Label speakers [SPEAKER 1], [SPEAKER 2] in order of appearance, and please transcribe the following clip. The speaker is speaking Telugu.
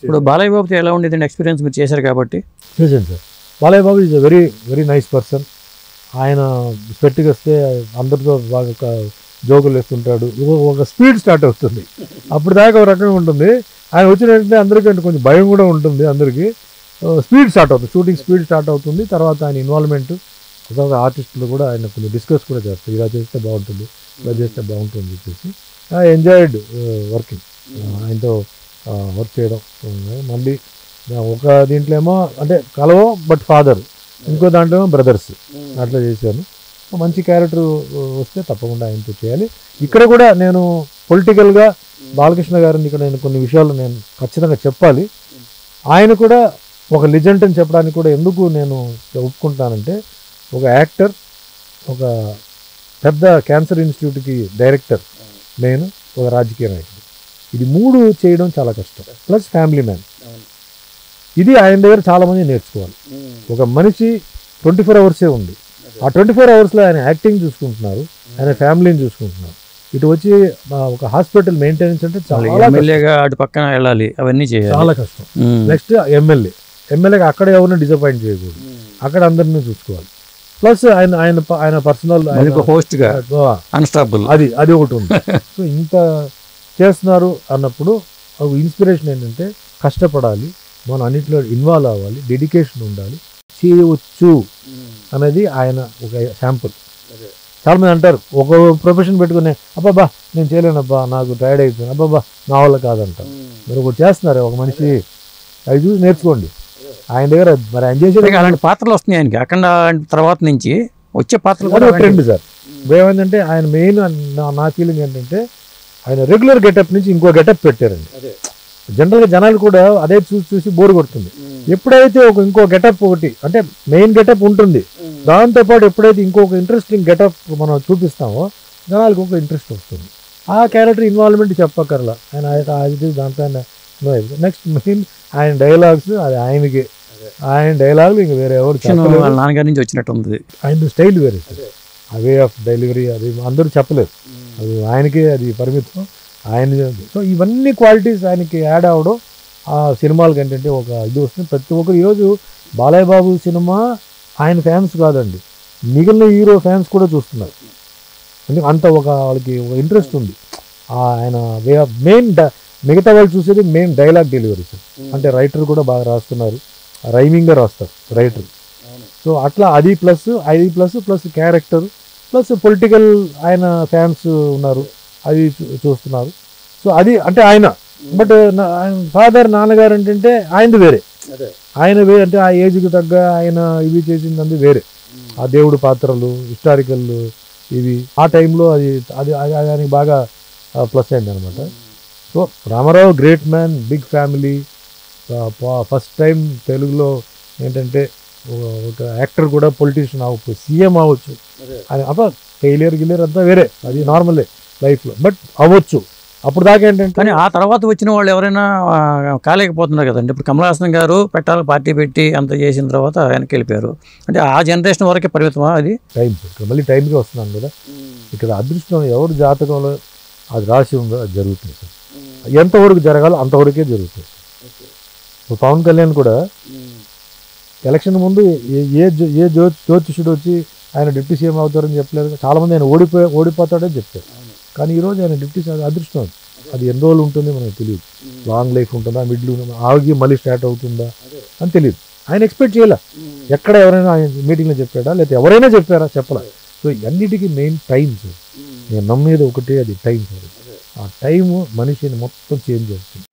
[SPEAKER 1] ఇప్పుడు బాలయ్య బాబుతో ఎలా ఉండేదండి ఎక్స్పీరియన్స్ మీరు చేశారు కాబట్టి?
[SPEAKER 2] చేశాను sir. Balayya Babu is a very very nice person. ఆయన స్పెట్టికి వస్తే అందరితో బాగా జోకులు వేస్తుంటాడు. ఒక స్పీడ్ స్టార్ట్ అవుతుంది. అప్పుడు దాకా ఒక రకంగా ఉంటుంది. ఆయన వచ్చిన వెంటనే అందరికీ కొంచెం భయం కూడా ఉంటుంది. అందరికీ స్పీడ్ స్టార్ట్ అవుతుంది, షూటింగ్ స్పీడ్ స్టార్ట్ అవుతుంది. తర్వాత ఆయన ఇన్వాల్వ్మెంట్ ఒక ఆర్టిస్టులు కూడా ఆయన కొన్ని డిస్కస్ కూడా చేస్తారు. ఇలా చేస్తే బాగుంటుంది, ఇలా చేస్తే బాగుంటుంది చెప్పేసి. ఐ ఎంజాయిడ్ వర్కింగ్ ఆయనతో వర్క్ చేయడం. మళ్ళీ ఒక దీంట్లో ఏమో అంటే కలవో బట్ ఫాదర్, ఇంకో దాంట్లో ఏమో బ్రదర్స్, అట్లా చేశాను. మంచి క్యారెక్టర్ వస్తే తప్పకుండా ఆయనతో చేయాలి. ఇక్కడ కూడా నేను పొలిటికల్గా బాలకృష్ణ గారిని ఇక్కడ నేను కొన్ని విషయాలు నేను ఖచ్చితంగా చెప్పాలి. ఆయన కూడా ఒక లిజెండ్ అని చెప్పడానికి కూడా ఎందుకు నేను ఒప్పుకుంటానంటే, ఒక యాక్టర్, ఒక పెద్ద క్యాన్సర్ ఇన్స్టిట్యూట్కి డైరెక్టర్, నేను ఒక రాజకీయ నాయకుడు, ఇది మూడు చేయడం చాలా కష్టం. Plus family man. ఇది ఆయన దగ్గర చాలామంది నేర్చుకోవాలి. ఒక మనిషి 24 అవర్సే ఉంది. ఆ 24 అవర్స్లో ఆయన యాక్టింగ్ చూసుకుంటున్నారు, ఆయన ఫ్యామిలీని చూసుకుంటున్నారు. ఇటు వచ్చి ఒక హాస్పిటల్ మెయింటెనెన్స్ అంటే చాలా
[SPEAKER 1] ఎమ్మెల్యేగా అటు పక్కన వెళ్ళాలి, అవన్నీ చేయాలి, చాలా
[SPEAKER 2] కష్టం. నెక్స్ట్ ఎమ్మెల్యేగా అక్కడ ఎవరిని డిసప్పాయింట్ చేయకూడదు, అక్కడ అందరినీ చూసుకోవాలి. ప్లస్ ఆయన ఆయన ఆయన పర్సనల్
[SPEAKER 1] హోస్ట్గా అన్స్టాపబుల్
[SPEAKER 2] అది ఒకటి ఉంది. సో ఇంత చేస్తున్నారు అన్నప్పుడు ఒక ఇన్స్పిరేషన్ ఏంటంటే కష్టపడాలి, మనం అన్నింటిలో ఇన్వాల్వ్ అవ్వాలి, డెడికేషన్ ఉండాలి, చేయవచ్చు అనేది ఆయన ఒక శాంపుల్. చాలామంది అంటారు ఒక ప్రొఫెషన్ పెట్టుకుని అబ్బాబా నేను చేయలేనబ్బా, నాకు టైర్డ్ అయిపోయింది, అబ్బాబా నా వల్ల కాదంటారు. మీరు ఒకటి చేస్తున్నారు, ఒక మనిషి అవి చూసి నేర్చుకోండి. ఆయన దగ్గర మరి ఆయన చేసే
[SPEAKER 1] అలాంటి పాత్రలు వస్తున్నాయి ఆయనకి. అక్కడ తర్వాత నుంచి వచ్చే పాత్రలు
[SPEAKER 2] కూడా ట్రెండ్ సార్. ఏమైందంటే ఆయన మెయిన్ నా ఫీలింగ్ ఏంటంటే, ఆయన రెగ్యులర్ గెటప్ నుంచి ఇంకో గెటప్ పెట్టారండి. జనరల్గా జనాలు కూడా అదే చూసి చూసి బోర్ కొడుతుంది. ఎప్పుడైతే ఇంకో గెటప్ ఒకటి అంటే మెయిన్ గెటప్ ఉంటుంది, దాంతోపాటు ఎప్పుడైతే ఇంకొక ఇంట్రెస్టింగ్ గెటప్ మనం చూపిస్తామో జనాలకు ఒక ఇంట్రెస్ట్ వస్తుంది. ఆ క్యారెక్టర్ ఇన్వాల్వ్మెంట్ చెప్పక్కర్లా, ఆయన అది దాంట్లో నెక్స్ట్ మెయిన్ ఆయన డైలాగ్స్, అది ఆయనకి, ఆయన డైలాగులు ఇంక వేరే ఎవరు
[SPEAKER 1] వాళ్ళ నాన్నగారి నుంచి వచ్చినట్టు ఉంది.
[SPEAKER 2] ఆయన స్టైల్ వేరే సార్, ఆ వే ఆఫ్ డెలివరీ అది అందరూ చెప్పలేదు, అది ఆయనకే అది పరిమితం ఆయన. సో ఇవన్నీ క్వాలిటీస్ ఆయనకి యాడ్ అవ్వడం ఆ సినిమాలకి ఏంటంటే ఒక ఇది వస్తుంది. ప్రతి ఒక్కరు ఈరోజు బాలయ్య బాబు సినిమా ఆయన ఫ్యాన్స్ కాదండి, మిగిలిన హీరో ఫ్యాన్స్ కూడా చూస్తున్నారు. ఎందుకంటే అంత వాళ్ళకి ఒక ఇంట్రెస్ట్ ఉంది. ఆయన వే ఆఫ్ మెయిన్ మిగతా వాళ్ళు చూసేది మెయిన్ డైలాగ్ డెలివరీస్. అంటే రైటర్ కూడా బాగా రాస్తున్నారు, రైమింగ్గా రాస్తారు రైటర్. సో అట్లా అది ప్లస్ క్యారెక్టర్ ప్లస్ పొలిటికల్ ఆయన ఫ్యాన్స్ ఉన్నారు, అది చూస్తున్నారు. సో అది అంటే ఆయన. బట్ ఫాదర్ నాన్నగారు ఏంటంటే ఆయనది వేరే, ఆయన వేరే అంటే ఆ ఏజ్కి తగ్గ ఆయన ఇవి చేసింది వేరే. ఆ దేవుడు పాత్రలు, హిస్టారికల్ ఇవి ఆ టైంలో అది అది ఆయనకి బాగా ప్లస్ అయింది అనమాట. So Ramarao great man, big family. First time తెలుగులో ఏంటంటే ఒక యాక్టర్ కూడా పొలిటీషియన్ అవ్వచ్చు, సీఎం అవ్వచ్చు. అది ఫెయిలియర్ అంతా వేరే, అది నార్మలే లైఫ్లో, బట్ అవ్వచ్చు. అప్పుడు దాకా ఏంటంటే
[SPEAKER 1] కానీ ఆ తర్వాత వచ్చిన వాళ్ళు ఎవరైనా కాలేకపోతున్నారు కదండి. ఇప్పుడు కమల్ హాసన్ గారు పెట్టాలి పార్టీ పెట్టి అంత చేసిన తర్వాత వెనక్కి వెళ్ళిపోయారు. అంటే ఆ జనరేషన్ వరకే పరిమితమా? అది టైం
[SPEAKER 2] ఇక్కడ మళ్ళీ టైంకి వస్తున్నాను కదా. ఇక్కడ అదృష్టం ఎవరు జాతకంలో అది రాసి ఉందో అది జరుగుతుంది సార్. ఎంతవరకు జరగాలో అంతవరకే జరుగుతుంది. ఇప్పుడు పవన్ కళ్యాణ్ కూడా ఎలక్షన్ ముందు ఏ జ్యోతిషుడు వచ్చి ఆయన డిప్యూటీ సీఎం అవుతారని చెప్పలేదు. చాలామంది ఆయన ఓడిపోతాడని చెప్పారు. కానీ ఈరోజు ఆయన డిప్యూటీ సీఎం అదృష్టం. అది ఎన్ని రోజులు ఉంటుంది మనకు తెలియదు. లాంగ్ లైఫ్ ఉంటుందా, మిడిల్ ఆగి మళ్ళీ స్టార్ట్ అవుతుందా అని తెలియదు. ఆయన ఎక్స్పెక్ట్ చేయాల. ఎక్కడ ఎవరైనా ఆయన మీటింగ్లో చెప్పాడా, లేకపోతే ఎవరైనా చెప్పారా? చెప్పలే. సో అన్నిటికీ మెయిన్ టైం సార్. నేను నమ్మేది ఒకటే, అది టైం సార్. ఆ టైము మనిషిని మొత్తం చేంజ్ చేస్తుంది.